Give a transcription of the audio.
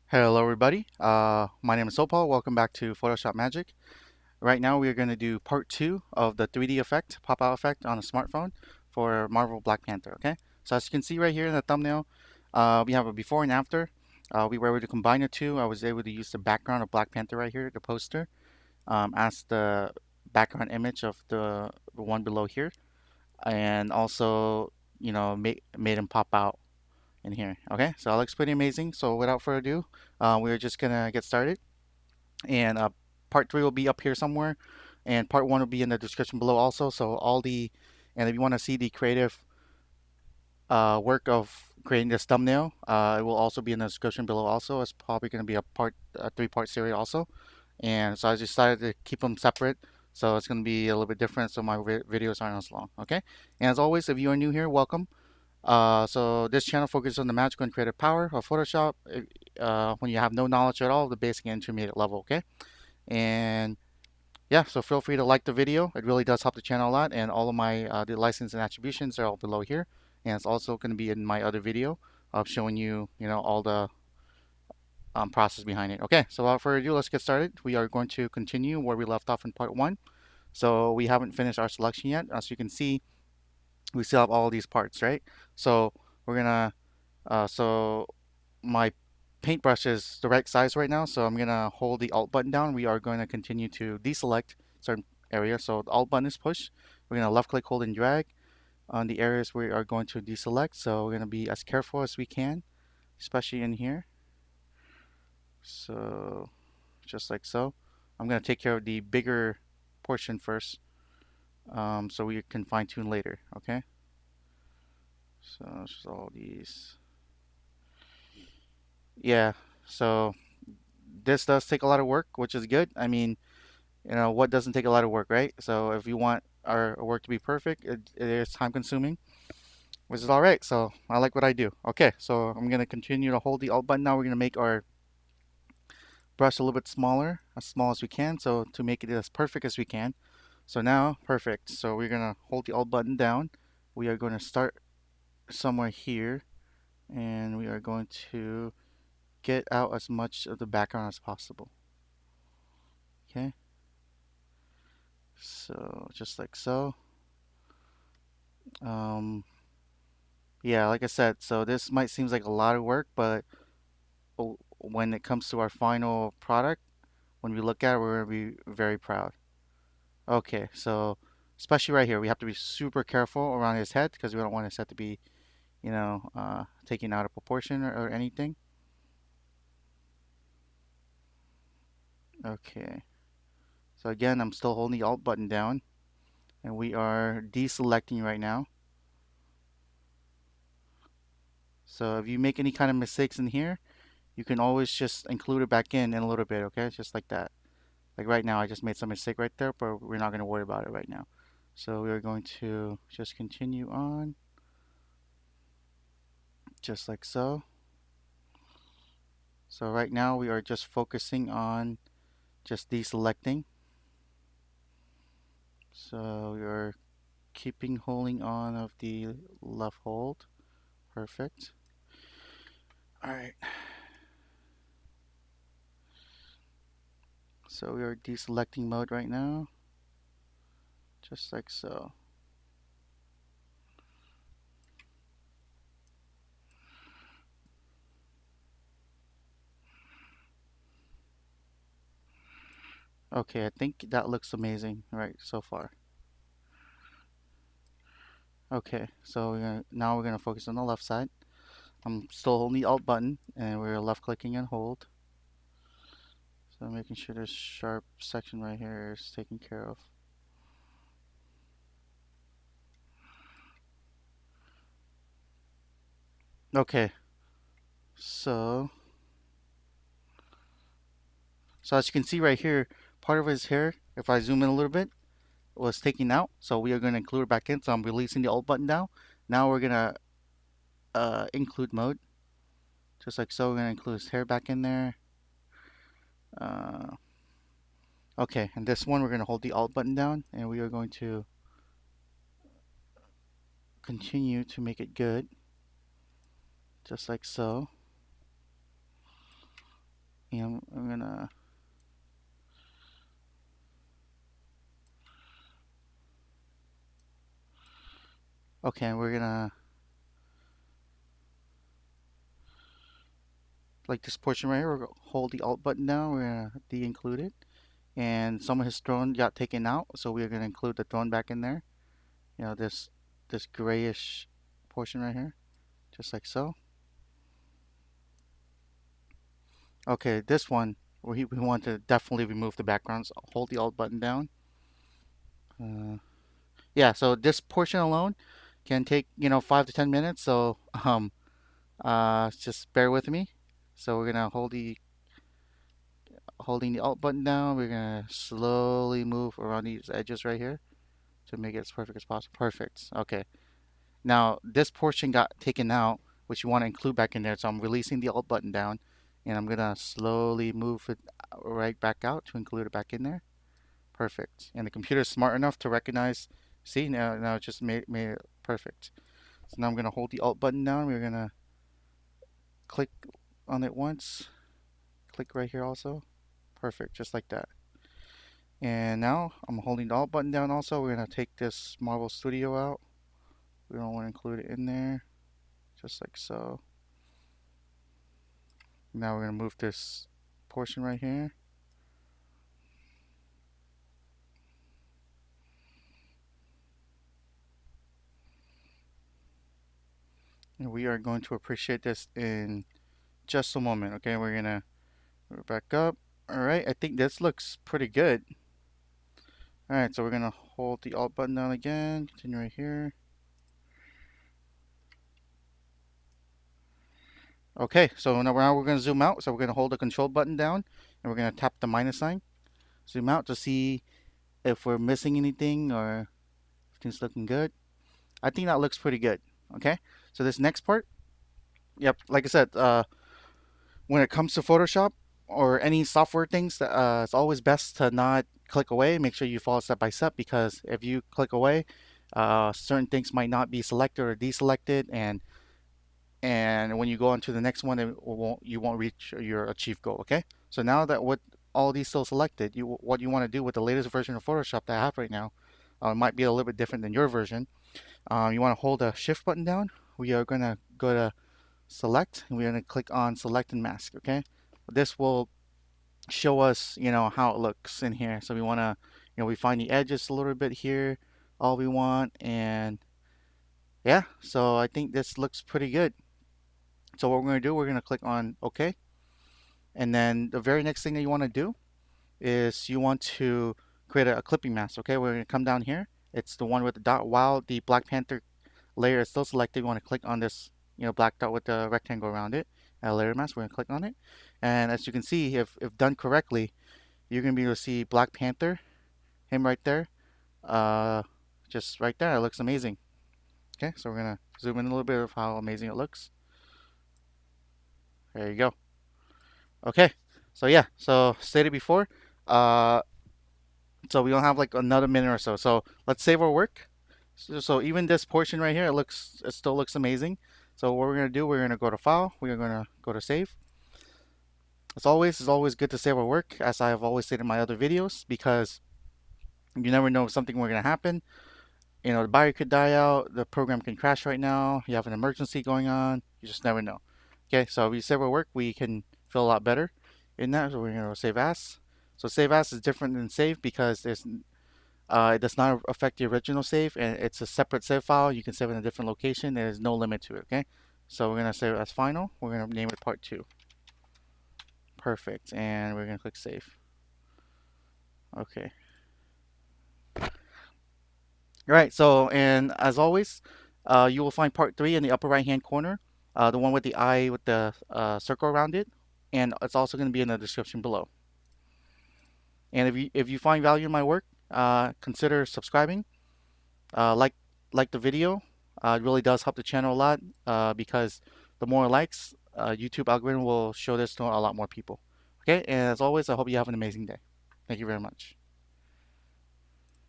Hello everybody, my name is Sophal. Welcome back to Photoshop Magic. Right now we are going to do part 2 of the 3D effect, pop-out effect on a smartphone for Marvel Black Panther, okay? So as you can see right here in the thumbnail, we have a before and after. We were able to combine the two. I was able to use the background of Black Panther right here, the poster, as the background image of the one below here. And also, made him pop out in here. Okay, so that looks pretty amazing. So without further ado, we're just gonna get started. And part three will be up here somewhere, and part one will be in the description below also. So and if you want to see the creative work of creating this thumbnail, it will also be in the description below also. It's probably going to be a three-part series also. And so I decided to keep them separate. So it's going to be a little bit different so my videos aren't as long. Okay. And as always, if you are new here, welcome. So this channel focuses on the magical and creative power of Photoshop when you have no knowledge at all, the basic and intermediate level, okay? And yeah, so feel free to like the video. It really does help the channel a lot, and all of my the license and attributions are all below here. And it's also going to be in my other video of showing you, all the process behind it. Okay, so without further ado, let's get started. We are going to continue where we left off in part one. So we haven't finished our selection yet. As you can see, we still have all these parts, right? So we're gonna so my paintbrush is the right size right now, so I'm gonna hold the Alt button down. We are going to continue to deselect certain area. So the Alt button is pushed. We're gonna left click, hold, and drag on the areas we are going to deselect. So we're gonna be as careful as we can, especially in here. So just like so. I'm gonna take care of the bigger portion first, so we can fine tune later. Okay. So just all these. Yeah. So this does take a lot of work, which is good. I mean, what doesn't take a lot of work, right? So if you want our work to be perfect, it is time consuming, which is all right. So I like what I do. Okay, so I'm gonna continue to hold the Alt button. Now we're gonna make our brush a little bit smaller, as small as we can, so to make it as perfect as we can. So now, perfect. So we're gonna hold the Alt button down. We are going to start somewhere here, and we are going to get out as much of the background as possible. Okay, so just like so. Um, Yeah, like I said, so this might seem like a lot of work, but when it comes to our final product, when we look at it, we're gonna be very proud. Okay, so especially right here, we have to be super careful around his head because we don't want his head to be, taken out of proportion or anything. Okay, so again, I'm still holding the Alt button down, and we are deselecting right now. So if you make any kind of mistakes in here, you can always just include it back in a little bit, okay? Just like that. Like right now, I just made some mistake right there, but we're not going to worry about it right now. So we're going to just continue on, just like so. So right now we are just focusing on just deselecting. So we are keeping holding on of the left hold. Perfect. All right. So we are deselecting mode right now, just like so. Okay, I think that looks amazing right so far. Okay, so now we're gonna focus on the left side. I'm still holding the Alt button and we're left clicking and hold. So making sure this sharp section right here is taken care of. Okay, so as you can see right here, part of his hair, if I zoom in a little bit, was taken out. So we are going to include it back in. So I'm releasing the Alt button now. Now we're going to include mode, just like so. We're going to include his hair back in there. Uh, okay, and this one we're going to hold the Alt button down, and we are going to continue to make it good, just like so. Okay, I'm gonna. Okay, we're gonna like this portion right here. We're gonna hold the Alt button down. We're gonna de-include it, and some of his throne got taken out, so we're gonna include the throne back in there. This grayish portion right here, just like so. Okay, this one we want to definitely remove the backgrounds. Hold the Alt button down. Uh, yeah, so this portion alone can take 5 to 10 minutes. So just bear with me. So we're gonna holding the Alt button down. We're gonna slowly move around these edges right here to make it as perfect as possible. Perfect. Okay. Now this portion got taken out, which you want to include back in there. So I'm releasing the Alt button down, and I'm gonna slowly move it right back out to include it back in there. Perfect. And the computer is smart enough to recognize. See, now it just made it perfect. So now I'm gonna hold the Alt button down. We're gonna click on it once. Click right here also. Perfect, just like that. And now I'm holding the Alt button down also. We're gonna take this Marvel Studio out. We don't want to include it in there. Just like so. Now we're gonna move this portion right here. And we are going to appreciate this in just a moment. Okay, we're gonna back up. Alright, I think this looks pretty good. Alright, so we're gonna hold the Alt button down again. Continue right here. Okay, so now we're gonna zoom out. So we're gonna hold the Control button down and we're gonna tap the minus sign. Zoom out to see if we're missing anything or if things looking good. I think that looks pretty good. Okay, so this next part, yep, like I said, when it comes to Photoshop or any software things, it's always best to not click away. Make sure you follow step by step because if you click away, certain things might not be selected or deselected, and when you go on to the next one, you won't reach your achieved goal. Okay, so now that with all these still selected, what you want to do with the latest version of Photoshop that I have right now, might be a little bit different than your version. You want to hold the Shift button down. We are going to go to Select, and we're going to click on Select and Mask. Okay, this will show us, how it looks in here. So we want to, we find the edges a little bit here, all we want, and yeah. So I think this looks pretty good. So what we're going to do, we're going to click on OK, and then the very next thing that you want to do is you want to create a clipping mask. Okay, we're going to come down here. It's the one with the dot. While the Black Panther layer is still selected, you want to click on this, black dot with the rectangle around it. Layer mask. We're going to click on it, and as you can see, if done correctly, you're going to be able to see Black Panther, him right there, uh, just right there. It looks amazing. Okay, so we're going to zoom in a little bit of how amazing it looks. There you go. Okay, so yeah, so stated before, uh, so we don't have like another minute or so. So let's save our work. So even this portion right here, it still looks amazing. So what we're gonna do, we're gonna go to File. We're gonna go to Save. It's always good to save our work, as I have always said in my other videos, because you never know if something were gonna happen. The battery could die out, the program can crash right now. You have an emergency going on. You just never know. Okay, so if we save our work, we can feel a lot better in that. So we're gonna save as. So save as is different than save because it does not affect the original save, and it's a separate save file. You can save it in a different location. There's no limit to it. Okay, so we're gonna save it as final. We're gonna name it part 2. Perfect, and we're gonna click save. Okay. All right. So, and as always, you will find part 3 in the upper right hand corner, the one with the eye with the circle around it, and it's also going to be in the description below. And if you find value in my work, consider subscribing. Like the video. It really does help the channel a lot because the more likes, YouTube algorithm will show this to a lot more people. Okay, and as always, I hope you have an amazing day. Thank you very much.